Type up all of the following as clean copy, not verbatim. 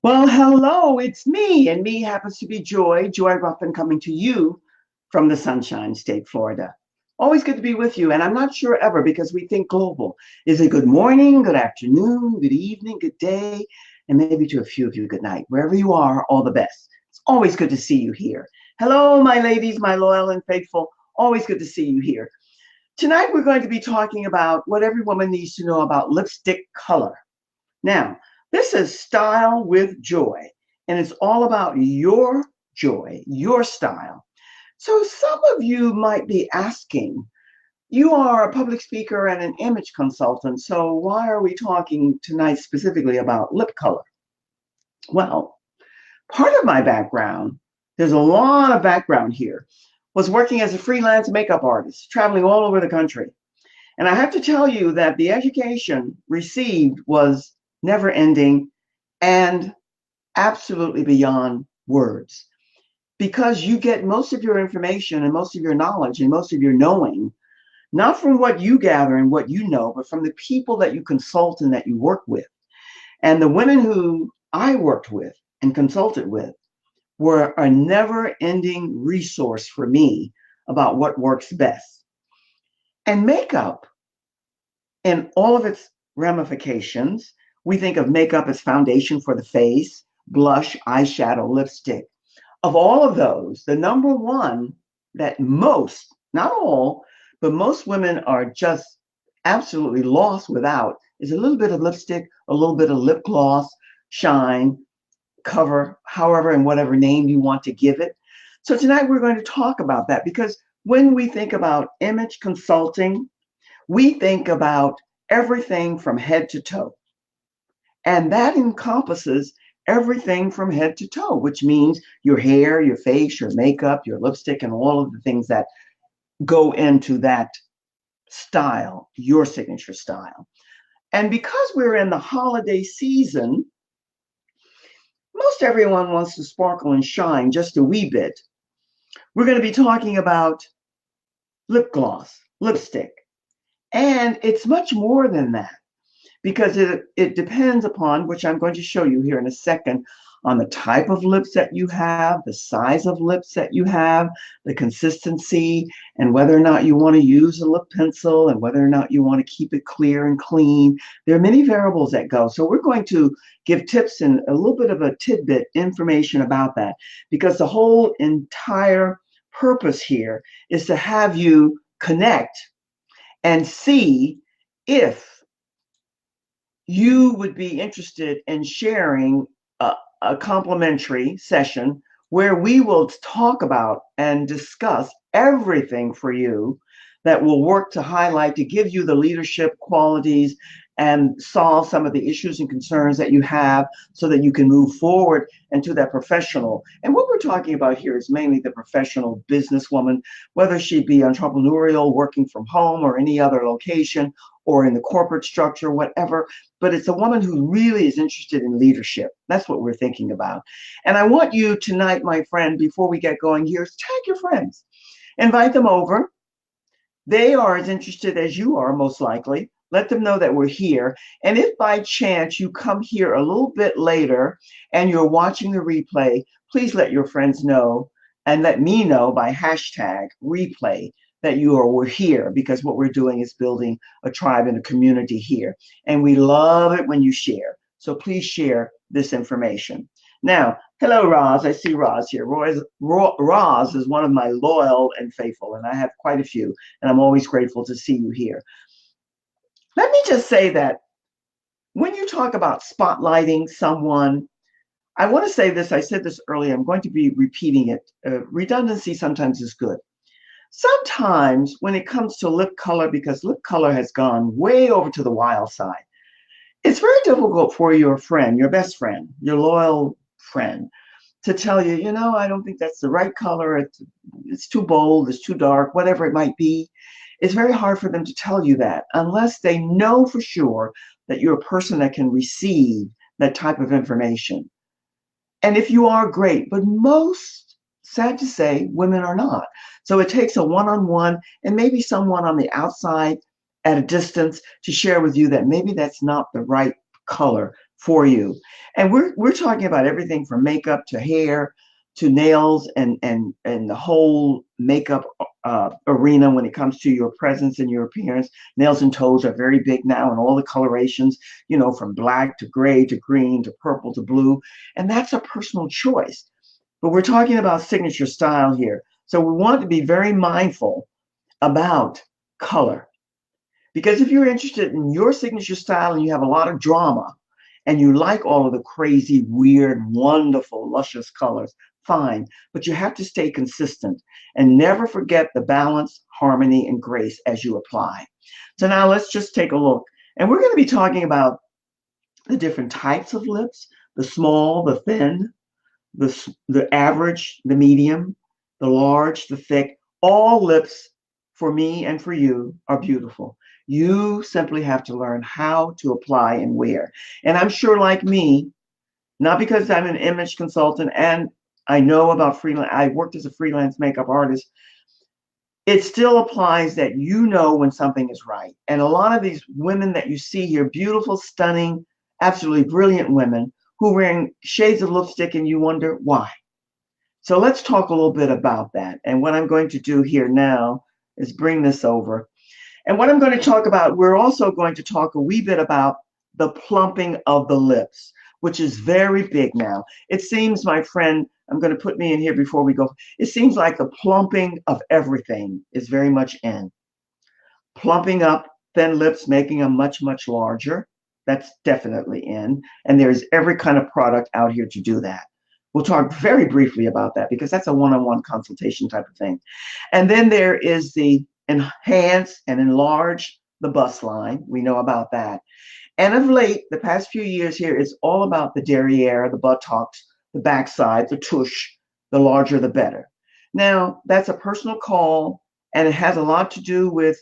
Well, hello, it's me, and me happens to be Joy, Joy Ruffin, coming to you from the Sunshine State, Florida. Always good to be with you, and I'm not sure ever because we think global. Is it good morning, good afternoon, good evening, good day, and maybe to a few of you, good night. Wherever you are, all the best. It's always good to see you here. Hello, my ladies, my loyal and faithful. Always good to see you here. Tonight, we're going to be talking about what every woman needs to know about lipstick color. Now, this is Style with Joy, and it's all about your joy, your style. So, some of you might be asking, you are a public speaker and an image consultant, so why are we talking tonight specifically about lip color? Well, part of my background, there's a lot of background here, was working as a freelance makeup artist, traveling all over the country. And I have to tell you that the education received was never ending and absolutely beyond words. Because you get most of your information and most of your knowledge and most of your knowing, not from what you gather and what you know, but from the people that you consult and that you work with. And the women who I worked with and consulted with were a never ending resource for me about what works best. And makeup, in all of its ramifications, we think of makeup as foundation for the face, blush, eyeshadow, lipstick. Of all of those, the number one that most, not all, but most women are just absolutely lost without is a little bit of lipstick, a little bit of lip gloss, shine, cover, however, and whatever name you want to give it. So tonight we're going to talk about that because when we think about image consulting, we think about everything from head to toe. And that encompasses everything from head to toe, which means your hair, your face, your makeup, your lipstick, and all of the things that go into that style, your signature style. And because we're in the holiday season, most everyone wants to sparkle and shine just a wee bit. We're going to be talking about lip gloss, lipstick, and it's much more than that because it depends upon, which I'm going to show you here in a second, on the type of lips that you have, the size of lips that you have, the consistency, and whether or not you want to use a lip pencil and whether or not you want to keep it clear and clean. There are many variables that go. So we're going to give tips and a little bit of a tidbit information about that because the whole entire purpose here is to have you connect and see if you would be interested in sharing a complimentary session where we will talk about and discuss everything for you that will work to highlight, to give you the leadership qualities and solve some of the issues and concerns that you have so that you can move forward into that professional. And what we're talking about here is mainly the professional businesswoman, whether she be entrepreneurial, working from home or any other location, or in the corporate structure, whatever. But it's a woman who really is interested in leadership. That's what we're thinking about. And I want you tonight, my friend, before we get going here, is tag your friends. Invite them over. They are as interested as you are, most likely. Let them know that we're here. And if by chance you come here a little bit later and you're watching the replay, please let your friends know and let me know by hashtag replay that we're here, because what we're doing is building a tribe and a community here. And we love it when you share. So please share this information. Now, hello, Roz. I see Roz here. Roz is one of my loyal and faithful, and I have quite a few, and I'm always grateful to see you here. Let me just say that when you talk about spotlighting someone, I want to say this. I said this earlier. I'm going to be repeating it. Redundancy sometimes is good. Sometimes when it comes to lip color, because lip color has gone way over to the wild side, it's very difficult for your friend, your best friend, your loyal friend, to tell you, I don't think that's the right color. It's too bold, it's too dark, whatever it might be. It's very hard for them to tell you that unless they know for sure that you're a person that can receive that type of information. And if you are, great, but most, sad to say, women are not. So it takes a one-on-one and maybe someone on the outside at a distance to share with you that maybe that's not the right color for you. And we're talking about everything from makeup to hair to nails and the whole makeup arena when it comes to your presence and your appearance. Nails and toes are very big now, and all the colorations, you know, from black to gray to green to purple to blue. And that's a personal choice. But we're talking about signature style here. So we want to be very mindful about color. Because if you're interested in your signature style and you have a lot of drama and you like all of the crazy, weird, wonderful, luscious colors, fine. But you have to stay consistent and never forget the balance, harmony, and grace as you apply. So now let's just take a look. And we're going to be talking about the different types of lips, the small, the thin, the average, the medium, the large, the thick. All lips for me and for you are beautiful. You simply have to learn how to apply and wear. And I'm sure, like me, not because I'm an image consultant and I know about freelance, I worked as a freelance makeup artist, it still applies that you know when something is right. And a lot of these women that you see here, beautiful, stunning, absolutely brilliant women who are wearing shades of lipstick and you wonder why. So let's talk a little bit about that. And what I'm going to do here now is bring this over. And what I'm going to talk about, we're also going to talk a wee bit about the plumping of the lips, which is very big now. It seems, my friend, I'm going to put me in here before we go. It seems like the plumping of everything is very much in. Plumping up thin lips, making them much, much larger. That's definitely in. And there's every kind of product out here to do that. We'll talk very briefly about that because that's a one-on-one consultation type of thing. And then there is the enhance and enlarge the bust line. We know about that. And of late, the past few years here, it's all about the derriere, the buttocks, the backside, the tush, the larger the better. Now, that's a personal call, and it has a lot to do with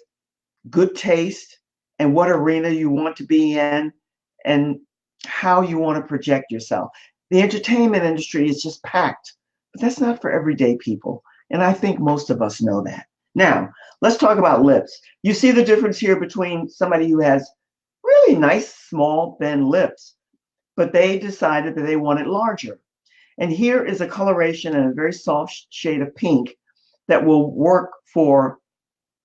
good taste and what arena you want to be in and how you want to project yourself. The entertainment industry is just packed, but that's not for everyday people. And I think most of us know that. Now, let's talk about lips. You see the difference here between somebody who has really nice, small, thin lips, but they decided that they wanted larger. And here is a coloration in a very soft shade of pink that will work for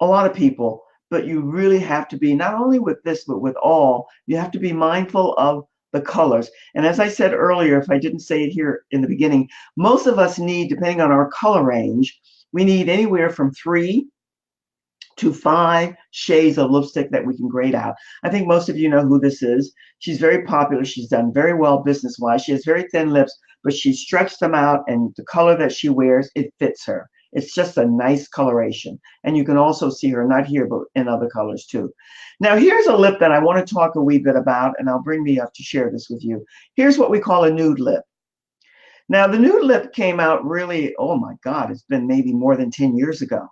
a lot of people, but you really have to be, not only with this, but with all, you have to be mindful of the colors. And as I said earlier, if I didn't say it here in the beginning, most of us need, depending on our color range, we need anywhere from 3 to 5 shades of lipstick that we can grade out. I think most of you know who this is. She's very popular. She's done very well business-wise. She has very thin lips, but she stretched them out, and the color that she wears, it fits her. It's just a nice coloration. And you can also see her, not here, but in other colors too. Now, here's a lip that I want to talk a wee bit about, and I'll bring me up to share this with you. Here's what we call a nude lip. Now, the nude lip came out really, oh my God, it's been maybe more than 10 years ago.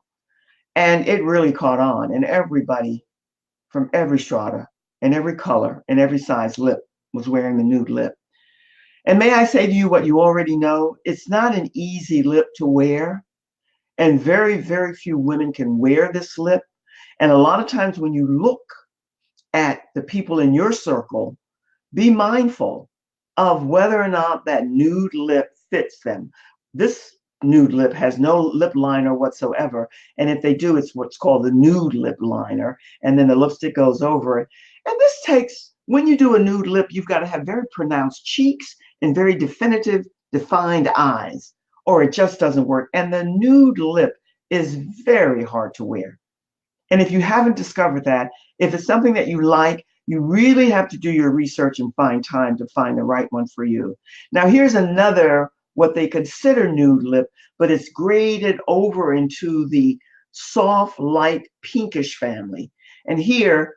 And it really caught on, and everybody from every strata and every color and every size lip was wearing the nude lip. And may I say to you what you already know, it's not an easy lip to wear. And very, very few women can wear this lip. And a lot of times when you look at the people in your circle, be mindful of whether or not that nude lip fits them. This nude lip has no lip liner whatsoever. And if they do, it's what's called the nude lip liner. And then the lipstick goes over it. And this takes, when you do a nude lip, you've got to have very pronounced cheeks and very definitive, defined eyes, or it just doesn't work. And the nude lip is very hard to wear. And if you haven't discovered that, if it's something that you like, you really have to do your research and find time to find the right one for you. Now, here's another, what they consider nude lip, but it's graded over into the soft, light, pinkish family. And here,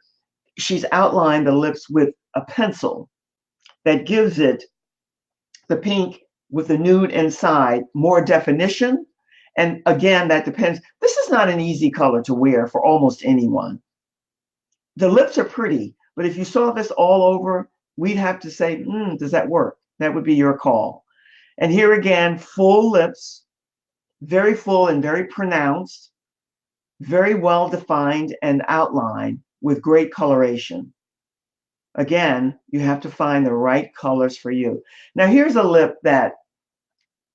she's outlined the lips with a pencil that gives it the pink with the nude inside, more definition. And again, that depends. This is not an easy color to wear for almost anyone. The lips are pretty, but if you saw this all over, we'd have to say, does that work? That would be your call. And here again, full lips, very full and very pronounced, very well defined and outlined with great coloration. Again, you have to find the right colors for you. Now, here's a lip that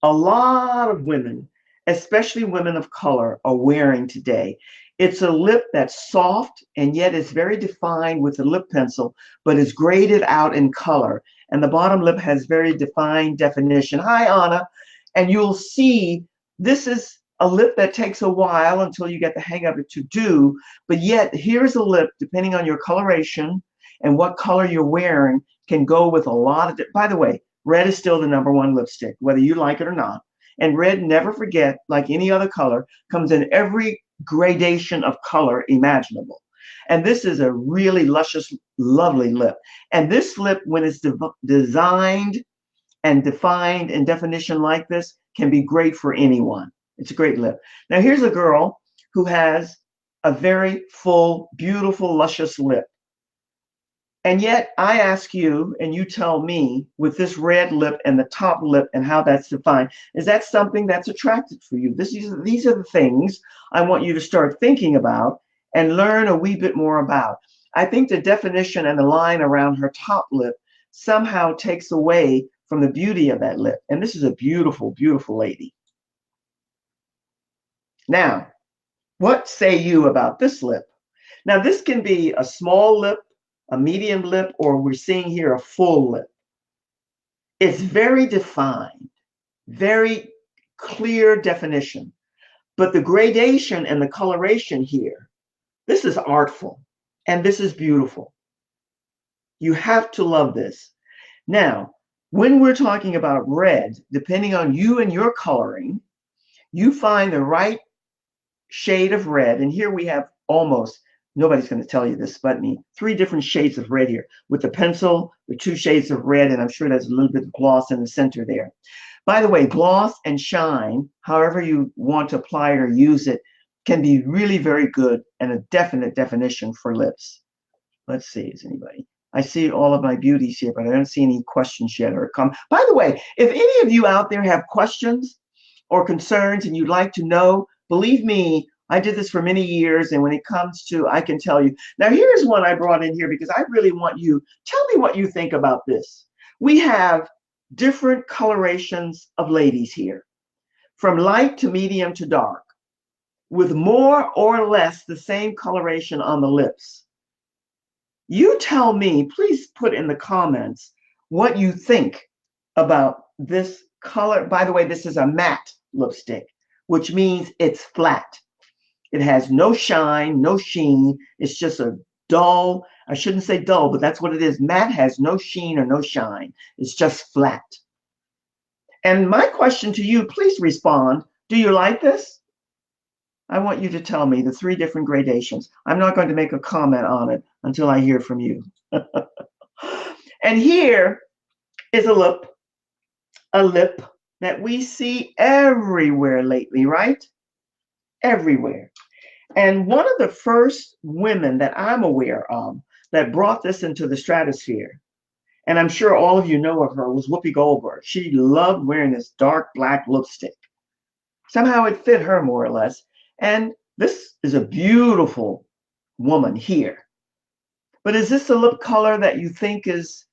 a lot of women, especially women of color, are wearing today. It's a lip that's soft and yet it's very defined with a lip pencil, but is graded out in color. And the bottom lip has very defined definition. Hi, Anna. And you'll see this is a lip that takes a while until you get the hang of it to do. But yet, here's a lip, depending on your coloration and what color you're wearing, can go with a lot of. By the way, red is still the #1 lipstick, whether you like it or not. And red, never forget, like any other color, comes in every gradation of color imaginable. And this is a really luscious, lovely lip. And this lip, when it's designed and defined in definition like this, can be great for anyone. It's a great lip. Now, here's a girl who has a very full, beautiful, luscious lip. And yet I ask you, and you tell me, with this red lip and the top lip and how that's defined, is that something that's attractive for you? These are the things I want you to start thinking about and learn a wee bit more about. I think the definition and the line around her top lip somehow takes away from the beauty of that lip. And this is a beautiful, beautiful lady. Now, what say you about this lip? Now, this can be a small lip, a medium lip, or we're seeing here a full lip. It's very defined, very clear definition. But the gradation and the coloration here, this is artful and this is beautiful. You have to love this. Now, when we're talking about red, depending on you and your coloring, you find the right shade of red. And here we have almost, nobody's going to tell you this but me, 3 different shades of red here. With the pencil, the 2 shades of red, and I'm sure there's a little bit of gloss in the center there. By the way, gloss and shine, however you want to apply it or use it, can be really very good and a definite definition for lips. Let's see, is anybody? I see all of my beauties here, but I don't see any questions yet or comments. By the way, if any of you out there have questions or concerns and you'd like to know, believe me, I did this for many years, and when it comes to, I can tell you. Now, here's one I brought in here because I really want you, tell me what you think about this. We have different colorations of ladies here, from light to medium to dark, with more or less the same coloration on the lips. You tell me, please put in the comments what you think about this color. By the way, this is a matte lipstick, which means it's flat. It has no shine, no sheen. It's just a dull, I shouldn't say dull, but that's what it is. Matte has no sheen or no shine. It's just flat. And my question to you, please respond. Do you like this? I want you to tell me the 3 different gradations. I'm not going to make a comment on it until I hear from you. And here is a lip that we see everywhere lately, right? Everywhere. And one of the first women that I'm aware of that brought this into the stratosphere, and I'm sure all of you know of her, was Whoopi Goldberg. She loved wearing this dark black lipstick. Somehow it fit her more or less. And this is a beautiful woman here. But is this a lip color that you think is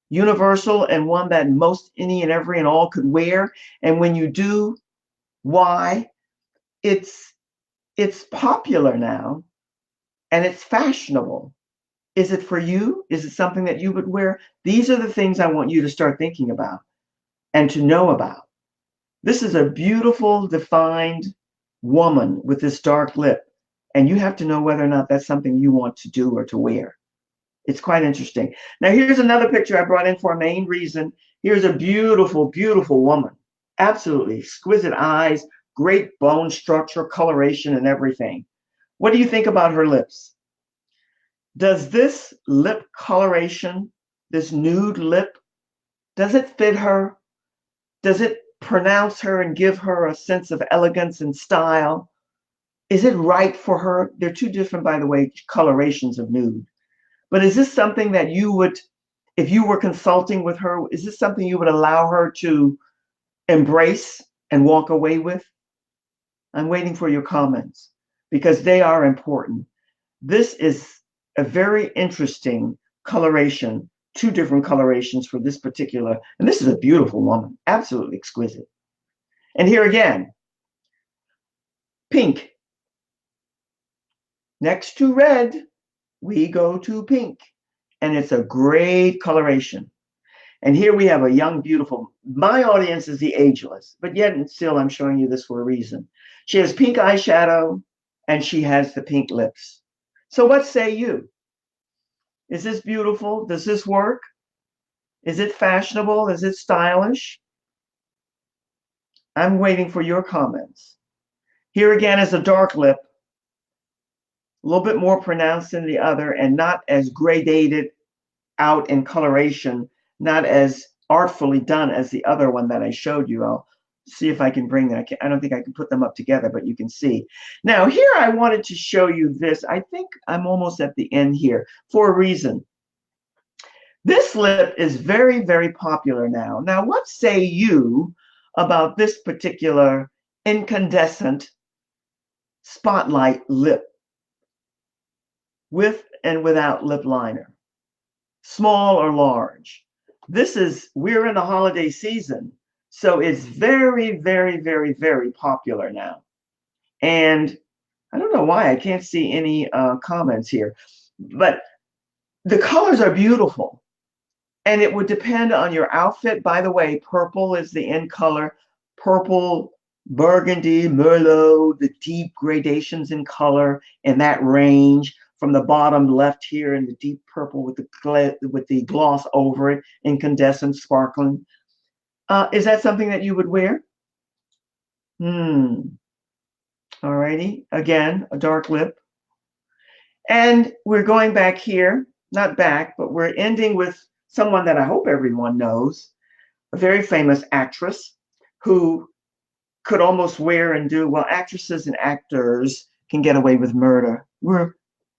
universal and one that most, any and every and all could wear? And when you do, why? It's popular now and it's fashionable. Is it for you? Is it something that you would wear? These are the things I want you to start thinking about and to know about. This is a beautiful, defined woman with this dark lip, and you have to know whether or not that's something you want to do or to wear. It's quite interesting. Now, here's another picture I brought in for a main reason. Here's a beautiful, beautiful woman. Absolutely exquisite eyes, great bone structure, coloration, and everything. What do you think about her lips? Does this lip coloration, this nude lip, does it fit her? Does it pronounce her and give her a sense of elegance and style? Is it right for her? They're 2 different, by the way, colorations of nude. But is this something that you would, if you were consulting with her, is this something you would allow her to embrace and walk away with? I'm waiting for your comments because they are important. This is a very interesting coloration, two different colorations for this particular, and this is a beautiful woman, absolutely exquisite. And here again, pink. Next to red, we go to pink, and it's a great coloration. And here we have a young, beautiful, my audience is the ageless, but yet and still I'm showing you this for a reason. She has pink eyeshadow and she has the pink lips. So what say you? Is this beautiful? Does this work? Is it fashionable? Is it stylish? I'm waiting for your comments. Here again is a dark lip, a little bit more pronounced than the other and not as gradated out in coloration, not as artfully done as the other one that I showed you. I'll see if I can bring that. I don't think I can put them up together, but you can see. Now here I wanted to show you this. I think I'm almost at the end here for a reason. This lip is very, very popular now. Now, what say you about this particular incandescent spotlight lip with and without lip liner? Small or large? We're in the holiday season, so it's very, very, very, very popular now. And I don't know why I can't see any comments here, but the colors are beautiful. And it would depend on your outfit. By the way, purple is the in color. Purple, burgundy, merlot, the deep gradations in color in that range. From the bottom left here in the deep purple with the gloss over it, incandescent, sparkling. Is that something that you would wear? Alrighty, again, a dark lip. And we're going back here, not back, but we're ending with someone that I hope everyone knows, a very famous actress who could almost wear and do, well, actresses and actors can get away with murder. We're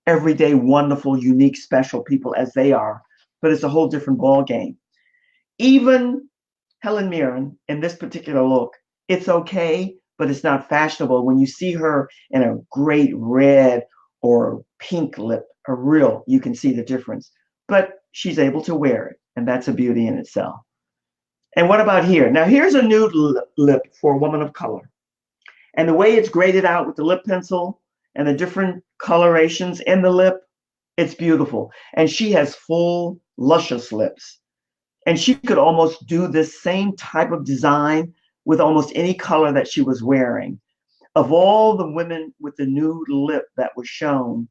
everyday, wonderful, unique, special people as they are, but it's a whole different ball game. Even Helen Mirren in this particular look, it's okay, but it's not fashionable. When you see her in a great red or pink lip, you can see the difference. But she's able to wear it, and that's a beauty in itself. And what about here? Now, here's a nude lip for a woman of color. And the way it's graded out with the lip pencil and the different colorations in the lip, it's beautiful. And she has full, luscious lips. And she could almost do this same type of design with almost any color that she was wearing. Of all the women with the nude lip that was shown,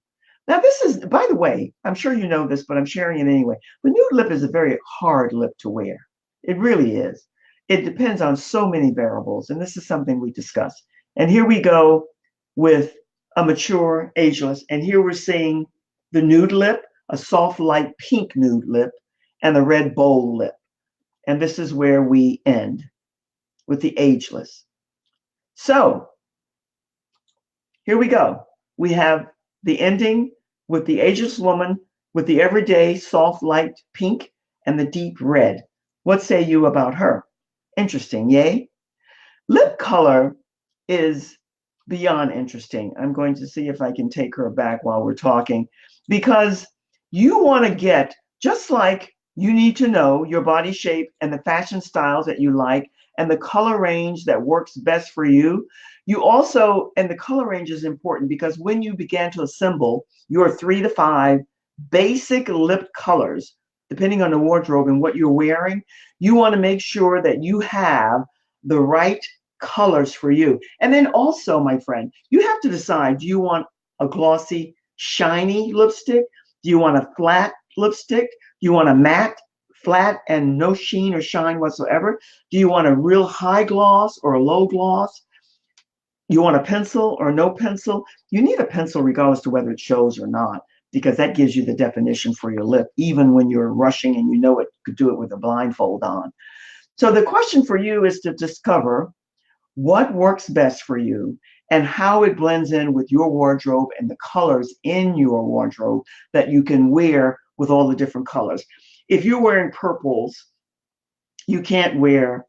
now this is, by the way, I'm sure you know this, but I'm sharing it anyway. The nude lip is a very hard lip to wear. It really is. It depends on so many variables, and this is something we discussed. And here we go with a mature, ageless, and here we're seeing the nude lip, a soft, light pink nude lip, and the red bold lip. And this is where we end with the ageless. So here we go. We have the ending with the ageless woman with the everyday soft light pink and the deep red. What say you about her? Interesting, yay? Lip color is beyond interesting. I'm going to see if I can take her back while we're talking, because you want to get, just like you need to know your body shape and the fashion styles that you like and the color range that works best for you. You also, and the color range is important because when you began to assemble your 3 to 5 basic lip colors, depending on the wardrobe and what you're wearing, you want to make sure that you have the right colors for you. And then also, my friend, you have to decide, do you want a glossy, shiny lipstick? Do you want a flat lipstick? Do you want a matte, flat, and no sheen or shine whatsoever? Do you want a real high gloss or a low gloss? You want a pencil or no pencil? You need a pencil regardless to whether it shows or not, because that gives you the definition for your lip, even when you're rushing and you know it, could do it with a blindfold on. So the question for you is to discover what works best for you and how it blends in with your wardrobe and the colors in your wardrobe that you can wear with all the different colors. If you're wearing purples, you can't wear,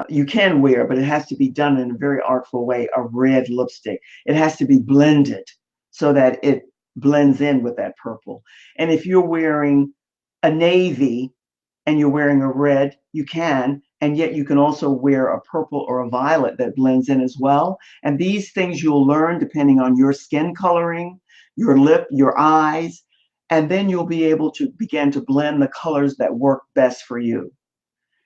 you can wear, but it has to be done in a very artful way, a red lipstick. It has to be blended so that it blends in with that purple. And if you're wearing a navy and you're wearing a red, you can, and yet you can also wear a purple or a violet that blends in as well. And these things you'll learn depending on your skin coloring, your lip, your eyes, and then you'll be able to begin to blend the colors that work best for you.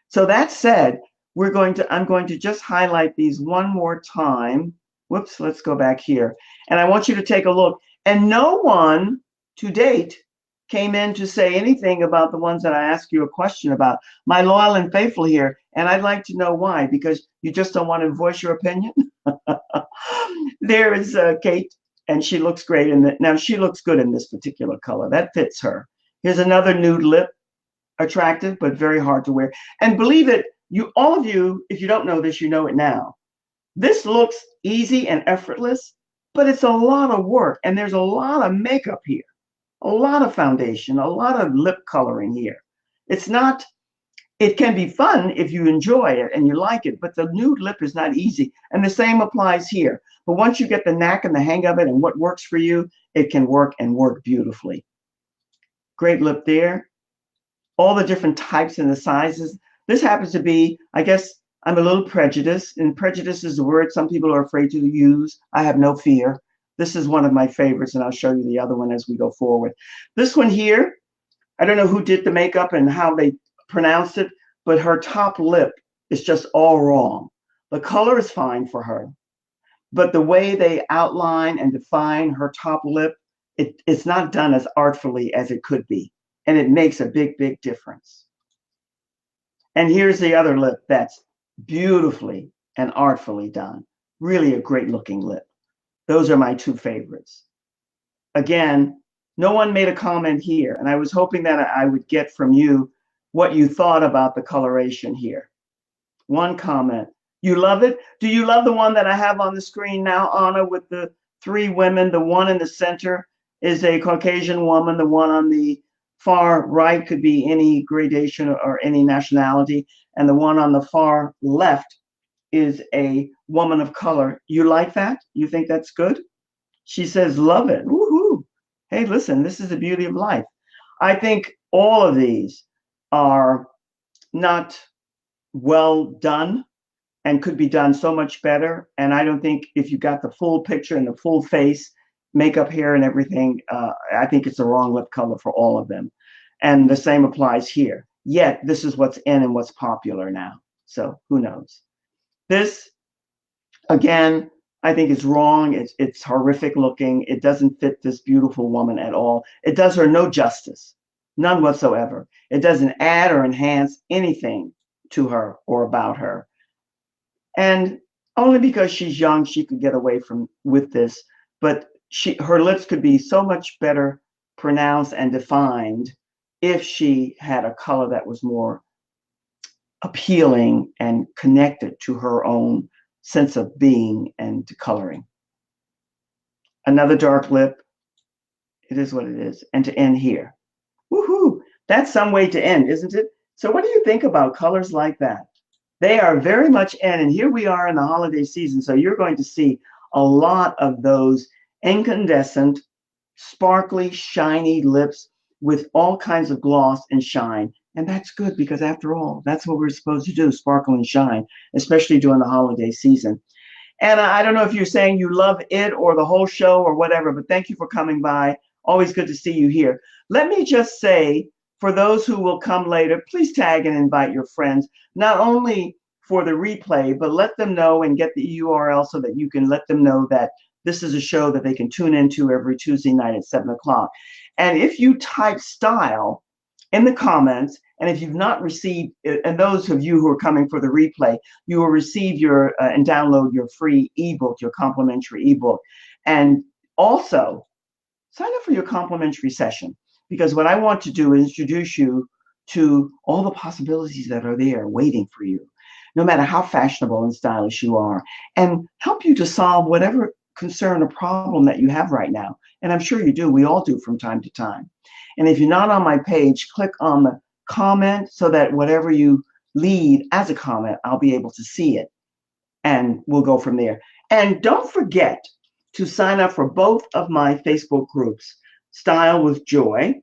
So that said, I'm going to just highlight these one more time. Whoops, let's go back here. And I want you to take a look. And no one to date came in to say anything about the ones that I asked you a question about. My loyal and faithful here, and I'd like to know why, because you just don't want to voice your opinion. There is Kate, and she looks great in it. Now she looks good in this particular color. That fits her. Here's another nude lip, attractive, but very hard to wear. And believe it, all of you, if you don't know this, you know it now. This looks easy and effortless, but it's a lot of work, and there's a lot of makeup here. A lot of foundation, a lot of lip coloring here. It can be fun if you enjoy it and you like it, but the nude lip is not easy. And the same applies here. But once you get the knack and the hang of it and what works for you, it can work and work beautifully. Great lip there. All the different types and the sizes. This happens to be, I guess, I'm a little prejudiced, and prejudice is a word some people are afraid to use. I have no fear. This is one of my favorites, and I'll show you the other one as we go forward. This one here, I don't know who did the makeup and how they pronounced it, but her top lip is just all wrong. The color is fine for her, but the way they outline and define her top lip, it's not done as artfully as it could be, and it makes a big, big difference. And here's the other lip that's beautifully and artfully done. Really a great looking lip. Those are my two favorites. Again, no one made a comment here, and I was hoping that I would get from you what you thought about the coloration here. One comment. You love it? Do you love the one that I have on the screen now, Anna, with the three women? The one in the center is a Caucasian woman. The one on the far right could be any gradation or any nationality. And the one on the far left is a woman of color. You like that? You think that's good? She says, love it. Woohoo. Hey, listen, this is the beauty of life. I think all of these are not well done and could be done so much better. And I don't think if you got the full picture and the full face, makeup, hair, and everything, I think it's the wrong lip color for all of them. And the same applies here. Yet, this is what's in and what's popular now. So who knows? This, again, I think is wrong. It's horrific looking. It doesn't fit this beautiful woman at all. It does her no justice, none whatsoever. It doesn't add or enhance anything to her or about her. And only because she's young, she could get away with this. But her lips could be so much better pronounced and defined if she had a color that was more appealing and connected to her own sense of being and coloring. Another dark lip. It is what it is. And to end here. Woohoo! That's some way to end, isn't it? So what do you think about colors like that? They are very much in, and here we are in the holiday season, so you're going to see a lot of those incandescent, sparkly, shiny lips with all kinds of gloss and shine. And that's good because after all, that's what we're supposed to do, sparkle and shine, especially during the holiday season. And I don't know if you're saying you love it or the whole show or whatever, but thank you for coming by. Always good to see you here. Let me just say, for those who will come later, please tag and invite your friends, not only for the replay, but let them know and get the URL so that you can let them know that this is a show that they can tune into every Tuesday night at 7 o'clock. And if you type style in the comments, and if you've not received, and those of you who are coming for the replay, you will receive your and download your free ebook, your complimentary ebook. And also sign up for your complimentary session, because what I want to do is introduce you to all the possibilities that are there waiting for you, no matter how fashionable and stylish you are, and help you to solve whatever concern or problem that you have right now. And I'm sure you do. We all do from time to time. And if you're not on my page, click on the comment so that whatever you leave as a comment, I'll be able to see it. And we'll go from there. And don't forget to sign up for both of my Facebook groups, Style with Joy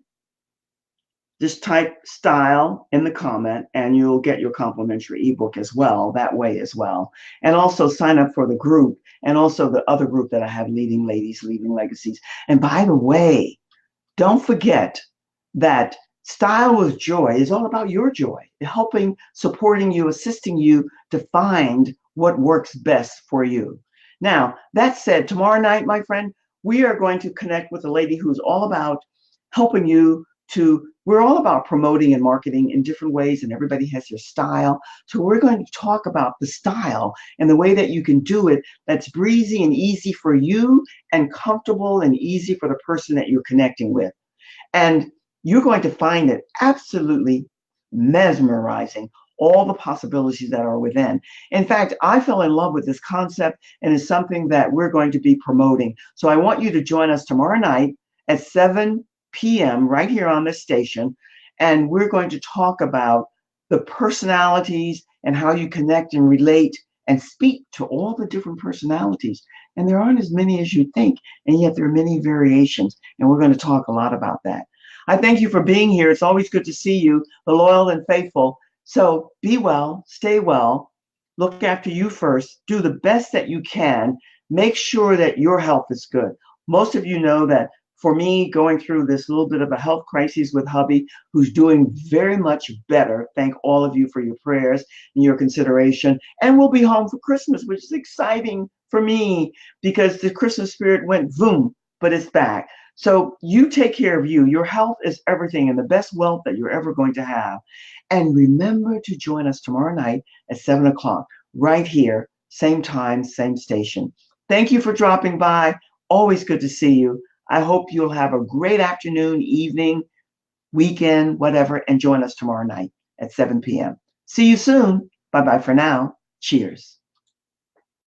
Just type style in the comment and you'll get your complimentary ebook as well, that way as well. And also sign up for the group and also the other group that I have, Leading Ladies, Leaving Legacies. And by the way, don't forget that Style with Joy is all about your joy, helping, supporting you, assisting you to find what works best for you. Now, that said, tomorrow night, my friend, we are going to connect with a lady who's all about helping you to, we're all about promoting and marketing in different ways, and everybody has their style. So we're going to talk about the style and the way that you can do it that's breezy and easy for you and comfortable and easy for the person that you're connecting with. And you're going to find it absolutely mesmerizing, all the possibilities that are within. In fact, I fell in love with this concept and it's something that we're going to be promoting. So I want you to join us tomorrow night at 7 p.m. right here on this station. And we're going to talk about the personalities and how you connect and relate and speak to all the different personalities. And there aren't as many as you think, and yet there are many variations. And we're going to talk a lot about that. I thank you for being here. It's always good to see you, the loyal and faithful. So be well, stay well, look after you first, do the best that you can, make sure that your health is good. Most of you know that for me, going through this little bit of a health crisis with hubby, who's doing very much better, thank all of you for your prayers and your consideration. And we'll be home for Christmas, which is exciting for me because the Christmas spirit went boom, but it's back. So you take care of you. Your health is everything and the best wealth that you're ever going to have. And remember to join us tomorrow night at 7 o'clock, right here, same time, same station. Thank you for dropping by. Always good to see you. I hope you'll have a great afternoon, evening, weekend, whatever, and join us tomorrow night at 7 p.m. See you soon. Bye-bye for now. Cheers.